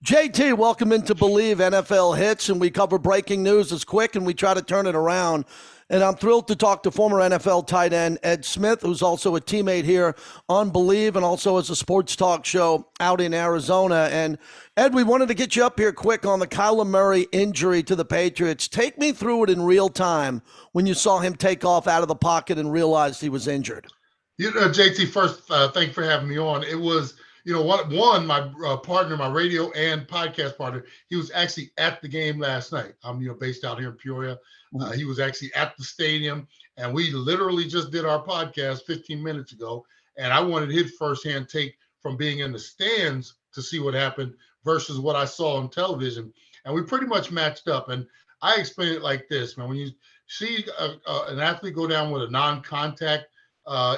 JT, welcome into Bleav NFL Hits, and we cover breaking news as quick and we try to turn it around. And I'm thrilled to talk to former NFL tight end Ed Smith, who's also a teammate here on Bleav and also has a sports talk show out in Arizona. And Ed, we wanted to get you up here quick on the Kyler Murray injury to the Patriots. Take me through it in real time when you saw him take off out of the pocket and realized he was injured. JT, first, thank you for having me on. It was, my partner, my radio and podcast partner, he was actually at the game last night. I'm, based out here in Peoria. He was actually at the stadium, and we literally just did our podcast 15 minutes ago. And I wanted his firsthand take from being in the stands to see what happened versus what I saw on television. And we pretty much matched up. And I explain it like this, man. When you see an athlete go down with a non-contact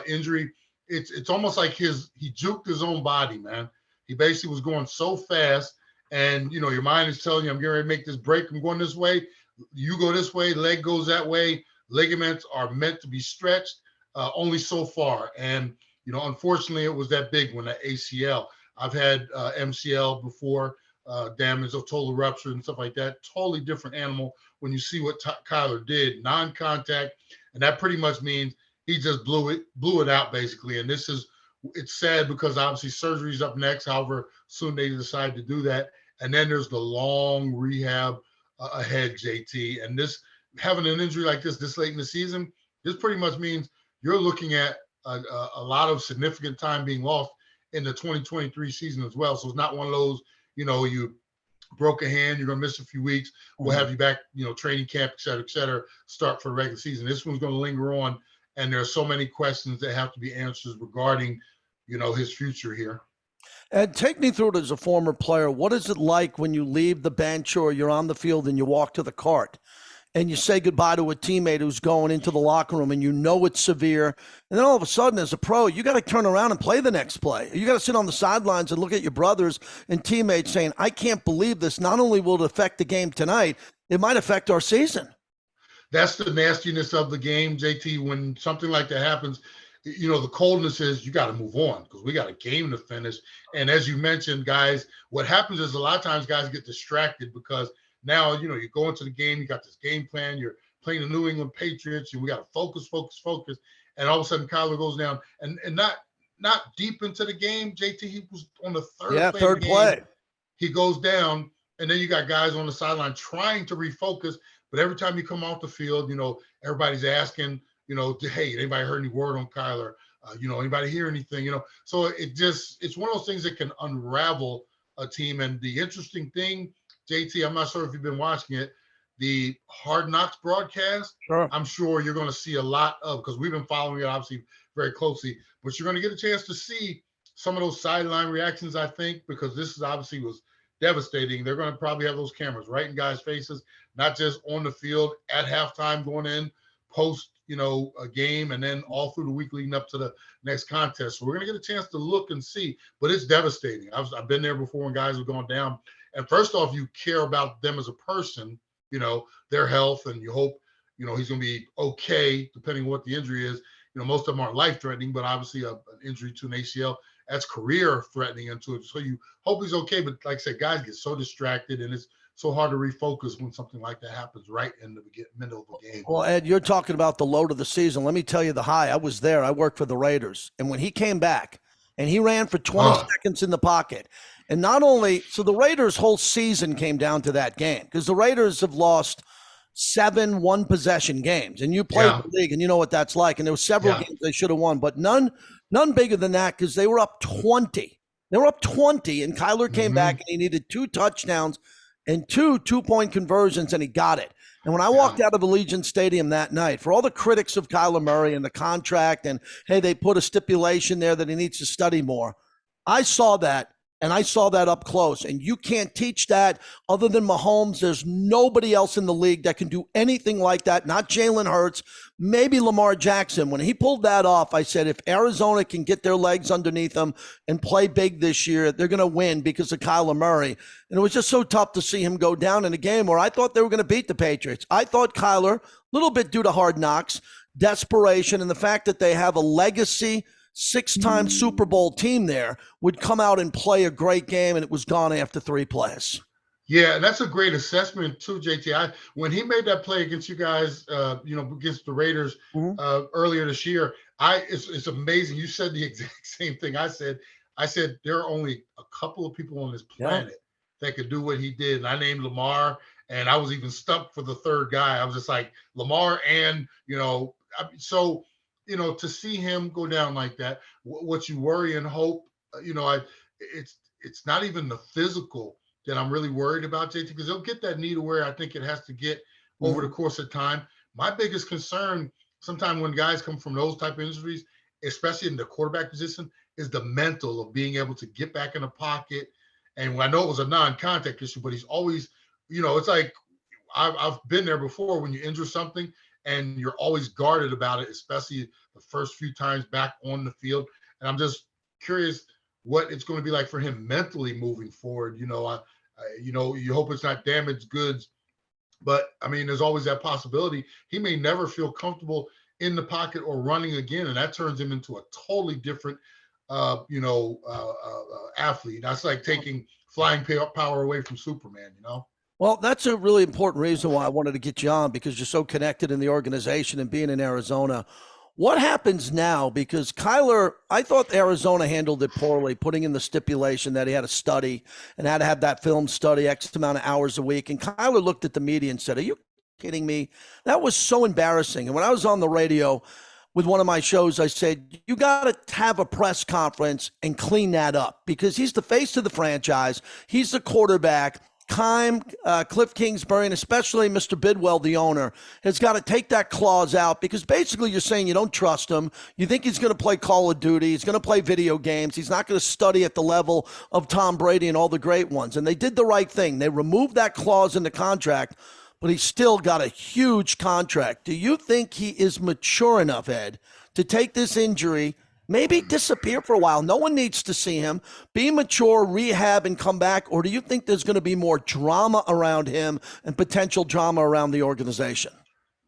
injury, it's almost like he juked his own body, man. He basically was going so fast, and your mind is telling you, I'm getting ready to make this break. I'm going this way. You go this way. Leg goes that way. Ligaments are meant to be stretched only so far, and unfortunately, it was that big one, that ACL. I've had MCL before, damage of total rupture and stuff like that. Totally different animal when you see what Kyler did, non-contact, and that pretty much means he just blew it out basically. And it's sad because obviously surgery's up next, however soon they decide to do that. And then there's the long rehab ahead, JT. And having an injury like this late in the season, this pretty much means you're looking at a lot of significant time being lost in the 2023 season as well. So it's not one of those, you broke a hand, you're going to miss a few weeks. We'll have you back, training camp, et cetera, start for the regular season. This one's going to linger on. And there are so many questions that have to be answered regarding, his future here. And take me through it as a former player. What is it like when you leave the bench or you're on the field and you walk to the cart and you say goodbye to a teammate who's going into the locker room and it's severe. And then all of a sudden, as a pro, you got to turn around and play the next play. You got to sit on the sidelines and look at your brothers and teammates saying, I can't believe this. Not only will it affect the game tonight, it might affect our season. That's the nastiness of the game, JT. When something like that happens, the coldness is you got to move on because we got a game to finish. And as you mentioned, guys, what happens is a lot of times guys get distracted because now, you go into the game, you got this game plan, you're playing the New England Patriots, and we got to focus. And all of a sudden Kyler goes down and not deep into the game, JT. He was on the third play. He goes down, and then you got guys on the sideline trying to refocus. But every time you come off the field, everybody's asking, hey, anybody heard any word on Kyler? Anybody hear anything? So it's one of those things that can unravel a team. And the interesting thing, JT, I'm not sure if you've been watching it, the Hard Knocks broadcast, sure. I'm sure you're going to see a lot of, because we've been following it obviously very closely, but you're going to get a chance to see some of those sideline reactions, I think, because this is obviously was devastating. They're going to probably have those cameras right in guys' faces, not just on the field at halftime going in, post, a game, and then all through the week leading up to the next contest. So we're going to get a chance to look and see, but it's devastating. I've been there before when guys have gone down. And first off, you care about them as a person, their health, and you hope, he's going to be okay, depending on what the injury is. Most of them aren't life-threatening, but obviously an injury to an ACL, that's career-threatening into it. So you hope he's okay, but like I said, guys get so distracted, and it's so hard to refocus when something like that happens right in the middle of the game. Well, Ed, you're talking about the load of the season. Let me tell you the high. I was there. I worked for the Raiders. And when he came back and he ran for 20 seconds in the pocket, and not only – so the Raiders' whole season came down to that game because the Raiders have lost 7 one-possession games. And you played the league, and you know what that's like. And there were several games they should have won, but none bigger than that because they were up 20. They were up 20, and Kyler came back, and he needed 2 touchdowns and 2 two-point conversions, and he got it. And when I walked out of Allegiant Stadium that night, for all the critics of Kyler Murray and the contract and, hey, they put a stipulation there that he needs to study more, I saw that, and I saw that up close. And you can't teach that other than Mahomes. There's nobody else in the league that can do anything like that, not Jalen Hurts, maybe Lamar Jackson. When he pulled that off, I said, if Arizona can get their legs underneath them and play big this year, they're going to win because of Kyler Murray. And it was just so tough to see him go down in a game where I thought they were going to beat the Patriots. I thought Kyler, a little bit due to Hard Knocks, desperation, and the fact that they have a legacy six-time Super Bowl team there, would come out and play a great game, and it was gone after 3 plays. Yeah, and that's a great assessment too, JT. When he made that play against you guys, against the Raiders earlier this year, it's amazing. You said the exact same thing I said. I said there are only a couple of people on this planet that could do what he did, and I named Lamar, and I was even stumped for the third guy. I was just like Lamar, and so to see him go down like that, what you worry and hope, it's not even the physical that I'm really worried about, JT, because he'll get that knee to where I think it has to get over the course of time. My biggest concern, sometimes when guys come from those type of injuries, especially in the quarterback position, is the mental of being able to get back in the pocket. And I know it was a non-contact issue, but he's always, it's like I've been there before when you injure something and you're always guarded about it, especially the first few times back on the field. And I'm just curious what it's going to be like for him mentally moving forward. You hope it's not damaged goods, but I mean, there's always that possibility. He may never feel comfortable in the pocket or running again, and that turns him into a totally different, athlete. That's like taking flying power away from Superman, Well, that's a really important reason why I wanted to get you on, because you're so connected in the organization and being in Arizona. What happens now? Because Kyler, I thought Arizona handled it poorly, putting in the stipulation that he had to study and had to have that film study X amount of hours a week. And Kyler looked at the media and said, "Are you kidding me?" That was so embarrassing. And when I was on the radio with one of my shows, I said, you got to have a press conference and clean that up, because he's the face of the franchise. He's the quarterback. Kliff Kingsbury, and especially Mr. Bidwell, the owner, has got to take that clause out, because basically you're saying you don't trust him. You think he's going to play Call of Duty. He's going to play video games. He's not going to study at the level of Tom Brady and all the great ones. And they did the right thing. They removed that clause in the contract, but he's still got a huge contract. Do you think he is mature enough, Ed, to take this injury, maybe disappear for a while? No one needs to see him. Be mature, rehab, and come back. Or do you think there's going to be more drama around him and potential drama around the organization?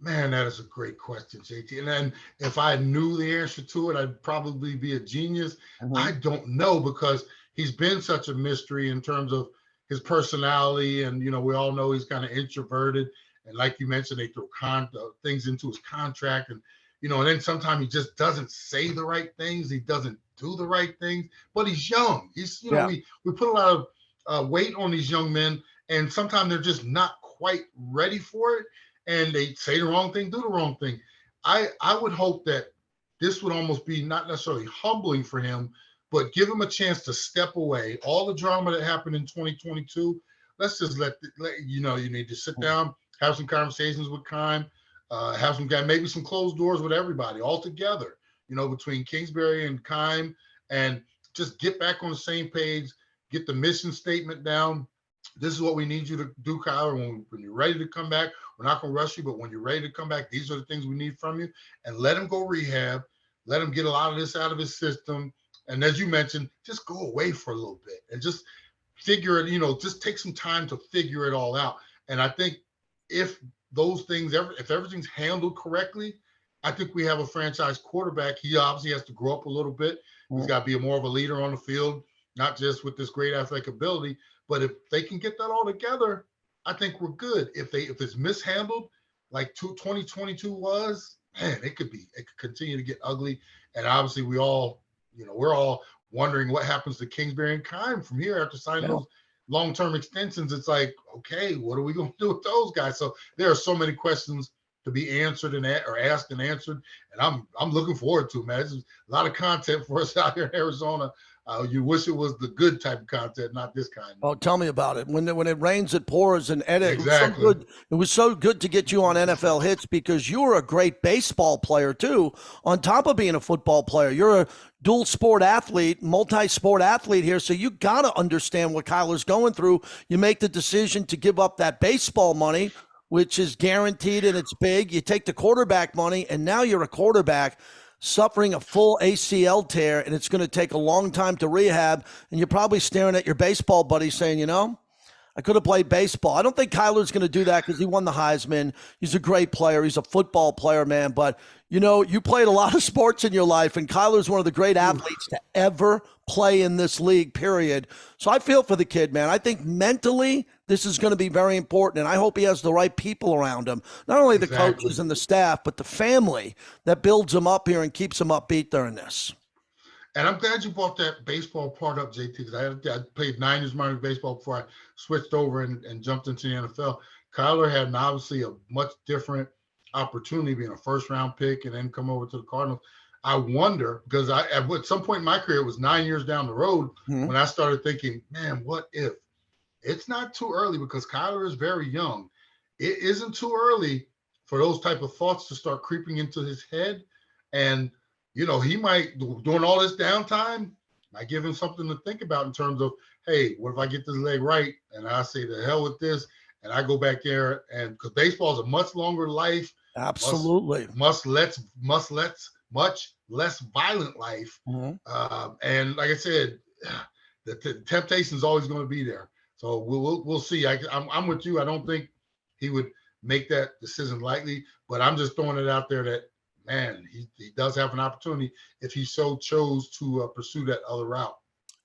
Man, that is a great question, JT. And then if I knew the answer to it, I'd probably be a genius. I don't know, because he's been such a mystery in terms of his personality. And, we all know he's kind of introverted. And like you mentioned, they throw things into his contract. And and then sometimes he just doesn't say the right things. He doesn't do the right things, but he's young. He's, we put a lot of weight on these young men, and sometimes they're just not quite ready for it. And they say the wrong thing, do the wrong thing. I would hope that this would almost be not necessarily humbling for him, but give him a chance to step away. All the drama that happened in 2022, let's just you need to sit down, have some conversations with Keim. Have maybe some closed doors with everybody all together, between Kingsbury and Keim, and just get back on the same page, get the mission statement down. This is what we need you to do, Kyler. When you're ready to come back, we're not going to rush you, but when you're ready to come back, these are the things we need from you. And let him go rehab. Let him get a lot of this out of his system. And as you mentioned, just go away for a little bit and just figure it, just take some time to figure it all out. And I think if those things, if everything's handled correctly, I think we have a franchise quarterback. He obviously has to grow up a little bit. He's got to be more of a leader on the field, not just with this great athletic ability. But if they can get that all together, I think we're good. If it's mishandled, like 2022 was, man, it could continue to get ugly. And obviously we're all wondering what happens to Kingsbury and Keim from here after signing those long-term extensions. It's like, okay, what are we going to do with those guys? So there are so many questions to be answered or asked and answered, and I'm looking forward to it, man. There's a lot of content for us out here in Arizona. You wish it was the good type of content, not this kind. Oh, tell me about it. When it rains, it pours, and Ed, exactly. It was so good to get you on NFL Hits, because you were a great baseball player too, on top of being a football player. You're a dual sport athlete, multi-sport athlete here, so you got to understand what Kyler's going through. You make the decision to give up that baseball money, which is guaranteed and it's big. You take the quarterback money, and now you're a quarterback suffering a full ACL tear, and it's going to take a long time to rehab. And you're probably staring at your baseball buddy saying, I could have played baseball. I don't think Kyler's going to do that because he won the Heisman. He's a great player. He's a football player, man. But, you played a lot of sports in your life, and Kyler's one of the great athletes to ever play in this league, period. So I feel for the kid, man. I think mentally this is going to be very important, and I hope he has the right people around him. Not only the coaches and the staff, but the family that builds him up here and keeps him upbeat during this. And I'm glad you brought that baseball part up, JT, because I played 9 years minor league baseball before I switched over and jumped into the NFL. Kyler had obviously a much different opportunity being a first-round pick and then come over to the Cardinals. I wonder, because at some point in my career, it was 9 years down the road when I started thinking, man, what if? It's not too early because Kyler is very young. It isn't too early for those type of thoughts to start creeping into his head. And he might, during all this downtime, might give him something to think about in terms of, hey, what if I get this leg right and I say the hell with this and I go back there, and because baseball is a much longer life, absolutely, much less violent life, and like I said, the temptation is always going to be there. So we'll see. I'm with you. I don't think he would make that decision lightly, but I'm just throwing it out there that, man, he does have an opportunity if he so chose to pursue that other route.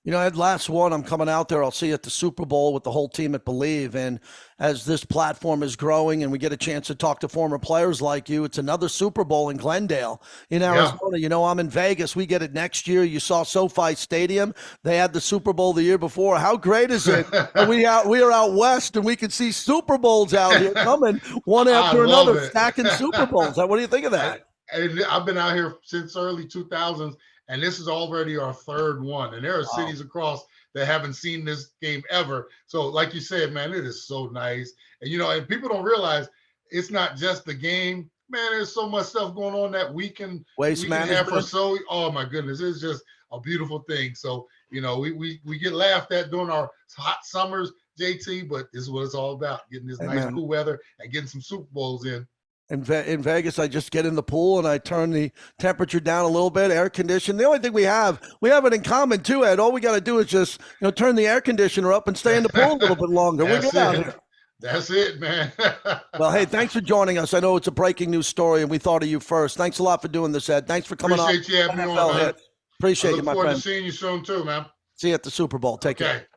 Ed, last one, I'm coming out there. I'll see you at the Super Bowl with the whole team at Bleav. And as this platform is growing and we get a chance to talk to former players like you, it's another Super Bowl in Glendale in Arizona. Yeah. I'm in Vegas. We get it next year. You saw SoFi Stadium. They had the Super Bowl the year before. How great is it? we are out west and we can see Super Bowls out here coming one after another, stacking Super Bowls. What do you think of that? I've been out here since early 2000s. And this is already our third one. And there are cities across that haven't seen this game ever. So like you said, man, it is so nice. And, and people don't realize it's not just the game. Man, there's so much stuff going on that weekend. Waste management. Or so. Oh, my goodness. It's just a beautiful thing. So, we get laughed at during our hot summers, JT, but this is what it's all about, getting this nice cool weather and getting some Super Bowls in. In Vegas, I just get in the pool and I turn the temperature down a little bit, air condition. The only thing we have it in common too, Ed. All we got to do is just turn the air conditioner up and stay in the pool a little bit longer. We're good out here. That's it, man. Well, hey, thanks for joining us. I know it's a breaking news story, and we thought of you first. Thanks a lot for doing this, Ed. Thanks for coming on. Appreciate you having me on, man. Appreciate you, my friend. I look forward to seeing you soon too, man. See you at the Super Bowl. Take care.